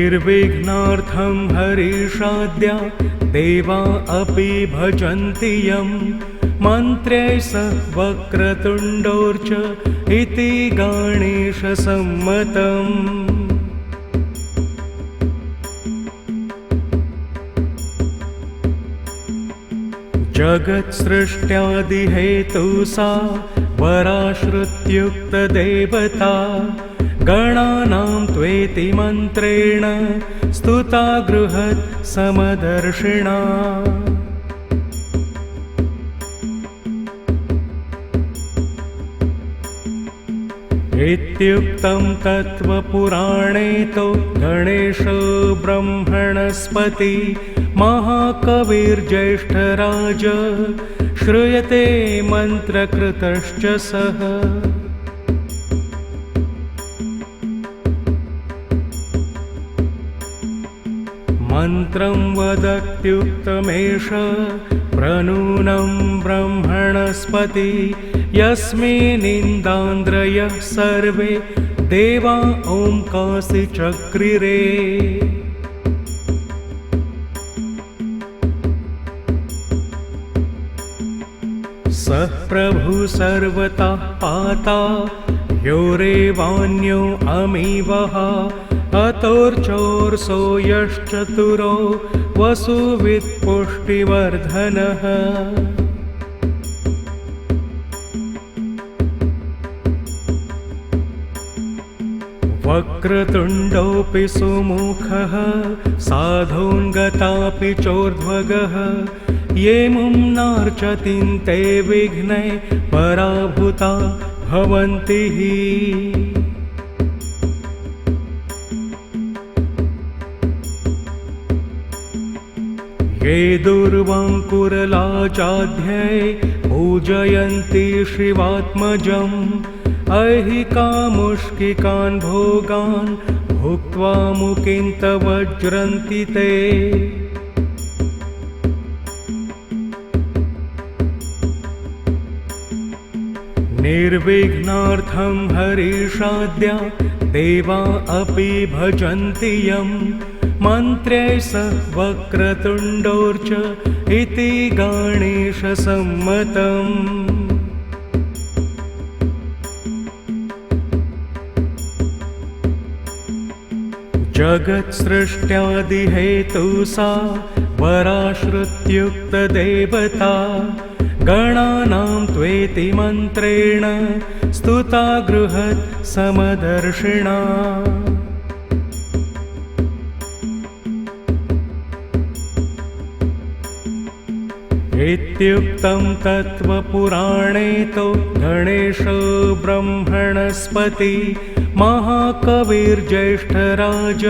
निर्विघ्नार्थं हरिषाद्या देवा अपि भजन्ति यं मन्त्र्यै स वक्रतुण्डोर्च इति गणेशसम्मतम्। जगत्सृष्ट्यादिहेतुसा वराश्रुत्युक्तदेवता गणानां त्वेति मन्त्रेण स्तुता गृहत् समदर्शिना। इत्युक्तं तत्त्वपुराणे तो गणेशो ब्रह्मणस्पति महाकविर्ज्येष्ठराज श्रूयते मन्त्रकृतश्च सः। मन्त्रं वदत्युक्तमेष प्रनूनं ब्रह्मणस्पति यस्मिन्निन्दान्द्रयः सर्वे देवा ओंकासि चक्रिरे। सः प्रभु सर्वतः पाता योरेवान्यो अमीवः अतोर्चोर्सो यश्चतुरो वसुवित्पुष्टिवर्धनः। वक्रतुण्डोऽपि सुमुखः साधून्गतापि चोर्ध्वगः ये मुं नार्चतिं ते विघ्नै पराभूता भवन्ति हि। ये दुर्वाङ्कुरलाचाध्यै पूजयन्ति शिवात्मजम् ऐहिकामुष्किकान् भोगान् भुक्त्वा मुकिन्तवज्रन्ति ते। निर्विघ्नार्थं हरिषाद्या देवा अपि भजन्ति यं मन्त्र्यै स वक्रतुण्डोर्च इति गणेशसम्मतम्। जगत्सृष्ट्यादिहेतुसा वराश्रुत्युक्तदेवता गणानां त्वेति मन्त्रेण स्तुता गृहत् समदर्शिना। इत्युक्तं तत्त्वपुराणे तो गणेशो ब्रह्मणस्पति महाकविर्ज्येष्ठराज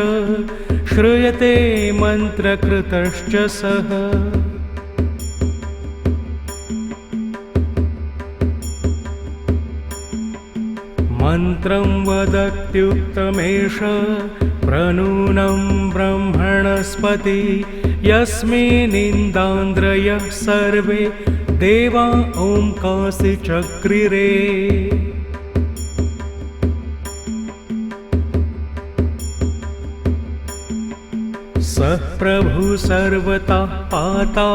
श्रूयते मन्त्रकृतश्च सः। मन्त्रं वदत्युक्तमेष प्रनूनं ब्रह्मणस्पति यस्मिन्निन्दान्द्रयः सर्वे देवा ओंकासि चक्रिरे। सः प्रभु सर्वतः पाता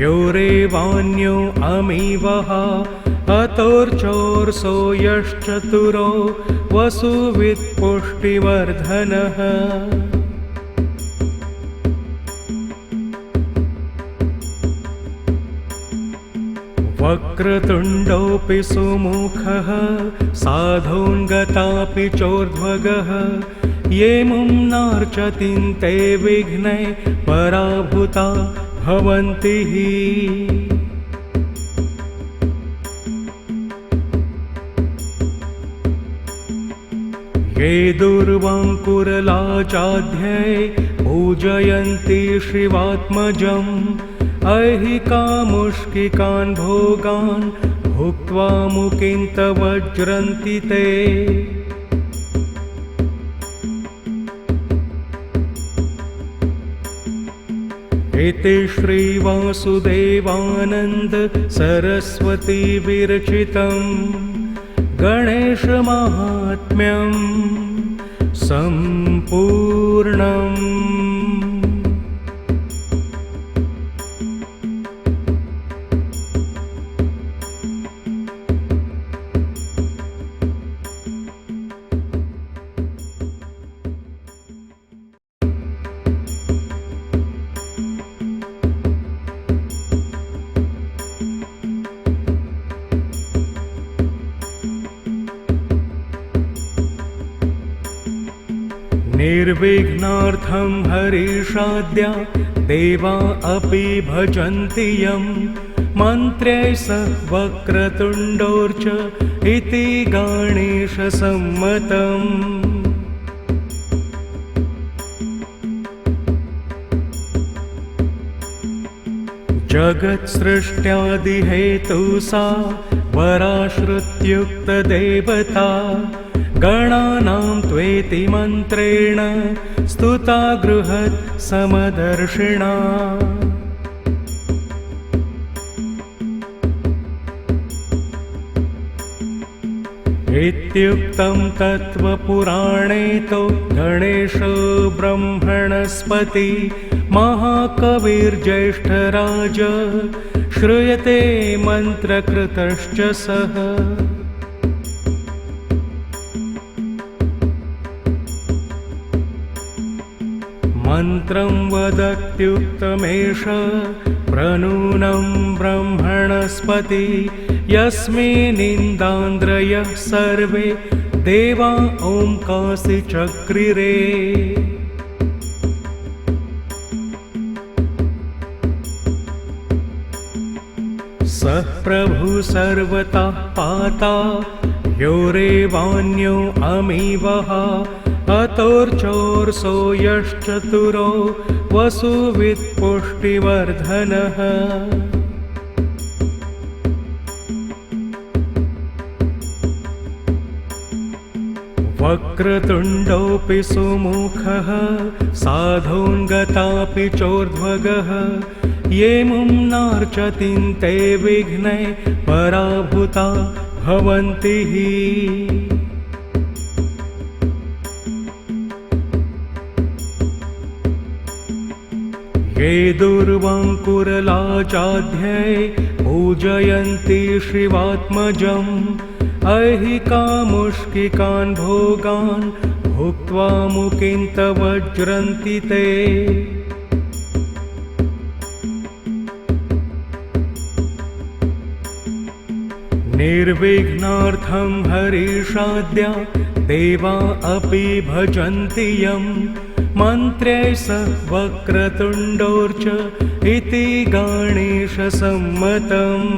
योरेवान्यो अमीवः अतोर्चोर्सो यश्चतुरो वसुवित्पुष्टिवर्धनः। वक्रतुण्डोऽपि सुमुखः साधून्गतापि चोर्ध्वगः ये मुं नार्चतिं ते विघ्नै पराभूता भवन्ति हि। ये दुर्वाङ्कुरलाचाध्यै पूजयन्ति शिवात्मजम् ऐहिकामुष्किकान् भोगान् भुक्त्वा मुकिन्तवज्रन्ति ते। इति श्रीवासुदेवानन्द सरस्वती विरचितं गणेशमाहात्म्यं सम्पूर्णम्। निर्विघ्नार्थं हरिषाद्या देवा अपि भजन्ति यं मन्त्र्यै सह वक्रतुण्डोर्च इति गणेशसम्मतम्। जगत्सृष्ट्यादिहेतुसा पराश्रुत्युक्तदेवता गणानां त्वेति मन्त्रेण स्तुता गृहत् समदर्शिना। इत्युक्तं तत्त्वपुराणे तो गणेशो ब्रह्मणस्पति महाकविर्ज्येष्ठराज श्रूयते मन्त्रकृतश्च सः। मन्त्रं वदत्युक्तमेष प्रनूनं ब्रह्मणस्पति यस्मिन्निन्दान्द्रयः सर्वे देवा ओंकासि चक्रिरे। सः प्रभु सर्वतः पाता योरेवान्यो अमीवः अतोर्चोर्सो यश्चतुरो वसुवित्पुष्टिवर्धनः। वक्रतुण्डोऽपि सुमुखः साधून्गतापि चोर्ध्वगः ये मुं नार्चतिं ते विघ्ने पराभूता भवन्ति हि। ये दुर्वाङ्कुरलाचाध्ये पूजयन्ति शिवात्मजम् ऐहिकामुष्किकान् भोगान् भुक्त्वा मुकिन्तवज्रन्ति ते। निर्विघ्नार्थं हरिषाद्या देवा अपि भजन्ति यं मन्त्र्यै सह वक्रतुण्डोर्च इति गणेशसम्मतम्।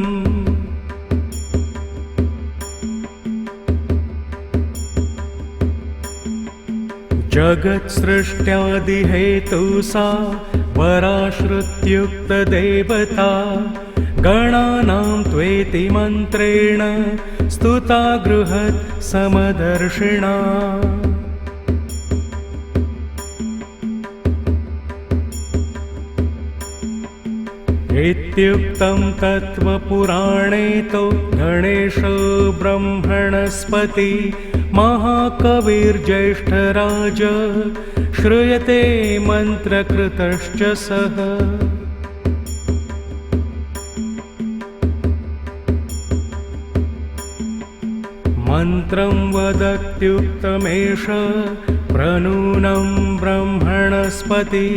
जगत्सृष्ट्यादिहेतुसा पराश्रुत्युक्तदेवता गणानां त्वेति मन्त्रेण स्तुता गृहत् समदर्शिना। इत्युक्तं तत्त्वपुराणे तो गणेशो ब्रह्मणस्पति महाकविर्ज्येष्ठराज श्रूयते मन्त्रकृतश्च सः। मन्त्रं वदत्युक्तमेष प्रनूनं ब्रह्मणस्पति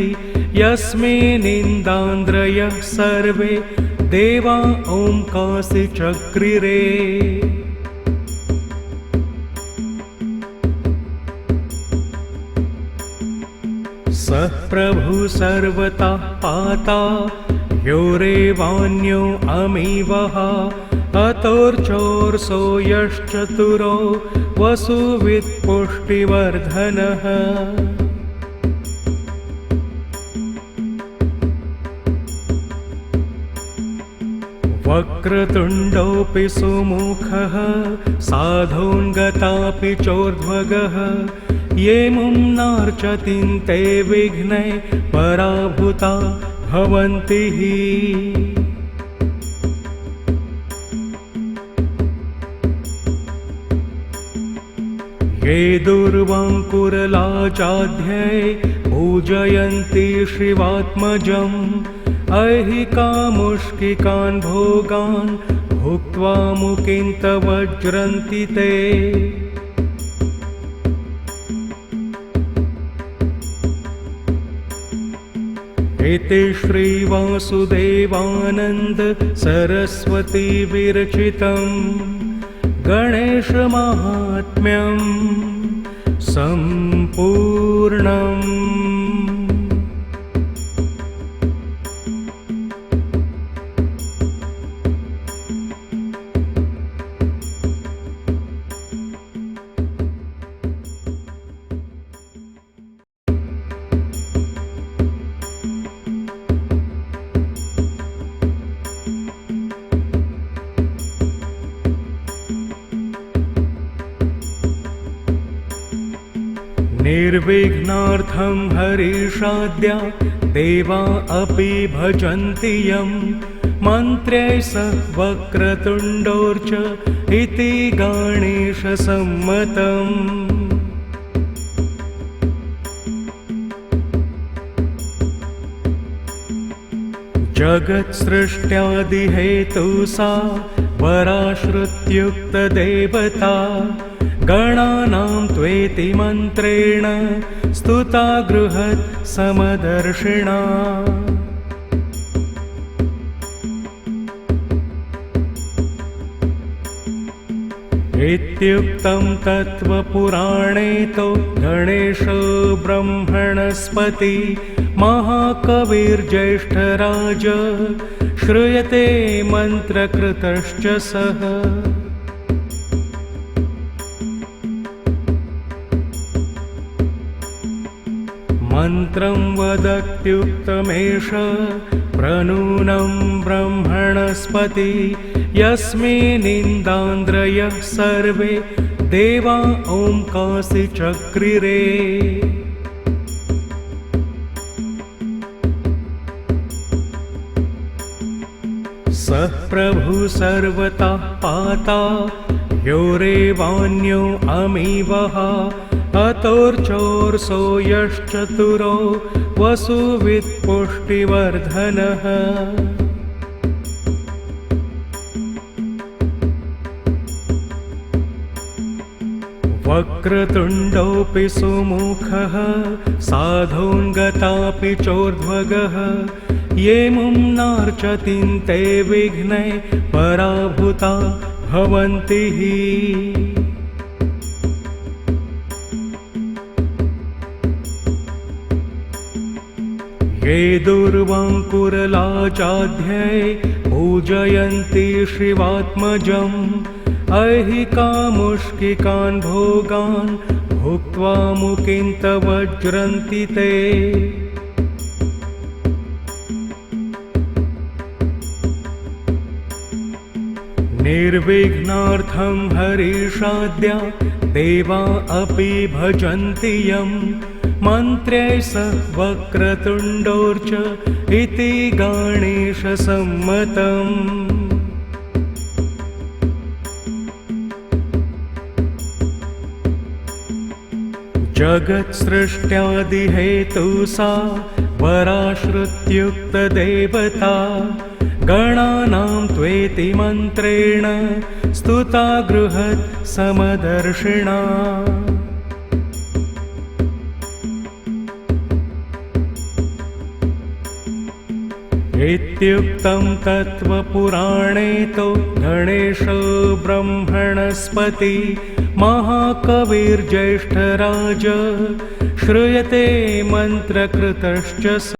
यस्मिन्निन्दान्द्रयः सर्वे देवा ओंकासि चक्रिरे। सः प्रभु सर्वतः पाता योरेवान्यो अमीवः अतोर्चोर्सो यश्चतुरो वसुवित्पुष्टिवर्धनः। वक्रतुण्डोऽपि सुमुखः साधून्गतापि चोर्ध्वगः ये मुं नार्चतिं ते विघ्ने पराभूता भवन्ति हि। ये दुर्वाङ्कुरलाचाध्ये पूजयन्ति शिवात्मजम् ऐहिकामुष्किकान् भोगान् भुक्त्वा मुकिन्तवज्रन्ति ते। इति श्रीवासुदेवानन्द सरस्वती विरचितं गणेशमाहात्म्यं सम्पूर्णम्। निर्विघ्नार्थं हरिषाद्या देवा अपि भजन्ति यं मन्त्र्यै सह वक्रतुण्डोर्च इति गणेशसम्मतम्। जगत्सृष्ट्यादिहेतुसा पराश्रुत्युक्तदेवता गणानां त्वेति मन्त्रेण स्तुता गृहत् समदर्शिना। इत्युक्तं तत्त्वपुराणे तो गणेशो ब्रह्मणस्पति महाकविर्ज्येष्ठराज श्रूयते मन्त्रकृतश्च सः। मन्त्रं वदत्युक्तमेष प्रनूनं ब्रह्मणस्पति यस्मिन्निन्दान्द्रयः सर्वे देवा ओंकासि चक्रिरे। सः प्रभु सर्वतः पाता योरेवान्यो अमीवः अतोर्चोर्सो यश्चतुरो वसुवित्पुष्टिवर्धनः। वक्रतुण्डोऽपि सुमुखः साधून्गतापि चोर्ध्वगः ये मुम्नार्चतिं ते विघ्नै पराभूता भवन्ति हि। ये दुर्वाङ्कुरलाचाध्ये पूजयन्ति शिवात्मजम् ऐहिकामुष्किकान् भोगान् भुक्त्वा मुकिन्तवज्रन्ति ते। निर्विघ्नार्थं हरिषाद्या देवा अपि भजन्ति यं मन्त्र्यै सह वक्रतुण्डोर्च इति गणेशसम्मतम्। जगत्सृष्ट्यादिहेतुसा पराश्रुत्युक्तदेवता गणानां त्वेति मन्त्रेण स्तुता गृहत् समदर्शिना। इत्युक्तं तत्त्वपुराणे तो गणेशो ब्रह्मणस्पति महाकविर्ज्येष्ठराज श्रूयते मन्त्रकृतश्च